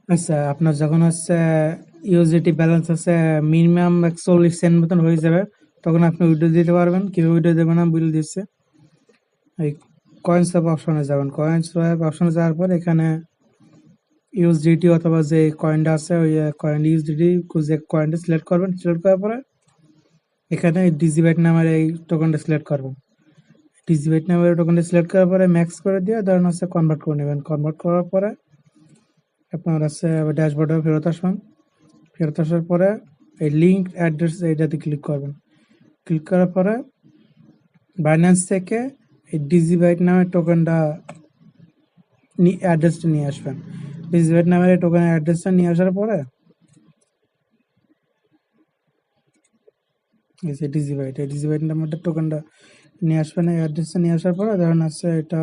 আচ্ছা, আপনার যখন হচ্ছে ইউএসডিটি ব্যালেন্স হচ্ছে মিনিমাম 40 সেন্ট মতন হয়ে যাবে, তখন আপনি উইথড্র দিতে পারবেন। কিভাবে উইথড্র দেবেন আমি বলে দিচ্ছি। এই কয়েন সোয়াপ অপশনে যাবেন। কয়েন সোয়াপ অপশনে যাওয়ার পর এখানে ইউএসডিটি অথবা যে কয়েনটা আছে ওই কয়েন ইউএসডিটি যে কয়েনটা সিলেক্ট করবেন। সিলেক্ট করার পরে এখানে ডিজিবাইট নামের এই টোকেনটা সিলেক্ট করবেন। ডিজিবাইট নামের টোকেনটা সিলেক্ট করার পরে ম্যাক্স করে দিয়ে ধরেন হচ্ছে কনভার্ট করে নেবেন। কনভার্ট করার পরে আপনার হচ্ছে ড্যাশবোর্ডে ফেরত আসবেন। ফেরত আসার পরে এই লিঙ্ক অ্যাড্রেস এইটাতে ক্লিক করবেন। ক্লিক করার পরে বাইন্যান্স থেকে এই ডিজিবাইট নামের টোকেনটা অ্যাড্রেসটা নিয়ে আসবেন। ডিজিবাইট নামের এই টোকেনের অ্যাড্রেসটা নিয়ে আসার পরে এই যে ডিজিবাইট, এই ডিজিবাইট নামের টোকেনটা নিয়ে আসবেন। এই অ্যাড্রেসটা নিয়ে আসার পরে ধরেন হচ্ছে এটা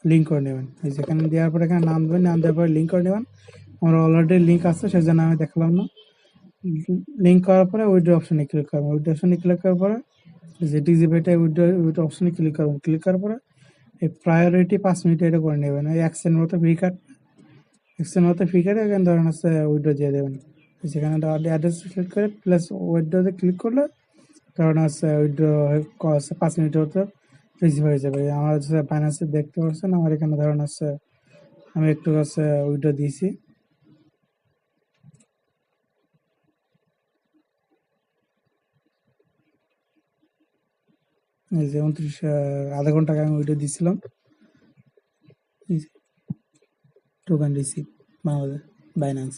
লিঙ্ক করে নেবেন। এই যেখানে দেওয়ার পরে এখানে নাম দেবেন, নাম দেওয়ার পরে লিঙ্ক করে নেবেন। আমার অলরেডি লিঙ্ক আছে সেজন্য আমি দেখালাম না। লিঙ্ক করার পরে উইথড্র অপশনে ক্লিক করবেন। উইথড্র অপশনে ক্লিক করার পরে যে ডিজিবাইটে উইথড্র অপশনে ক্লিক করবেন। ক্লিক করার পরে এই প্রায়োরিটি 5 মিনিট এটা করে নেবেন। এই অ্যাকশন মতো ফ্রি কাট, অ্যাকশন মতো ফ্রি কাটে এখানে ধরেন হচ্ছে উইথড্র দিয়ে দেবেন। সেখানে অ্যাড্রেস সিলেক্ট করে প্লাস উইথড্রতে ক্লিক করলে কারণ হচ্ছে উইথড্র 5 মিনিটের মতো রিসিভ হয়ে যাবে। আমার হচ্ছে ফাইন্যান্সে দেখতে পাচ্ছেন আমার এখানে ধরেন হচ্ছে আমি একটু হচ্ছে উইথড্র দিয়েছি। এই যে 29 আধা ঘন্টা আগে আমি উইথড্র দিয়েছিলাম। Token receive Bangladesh Binance.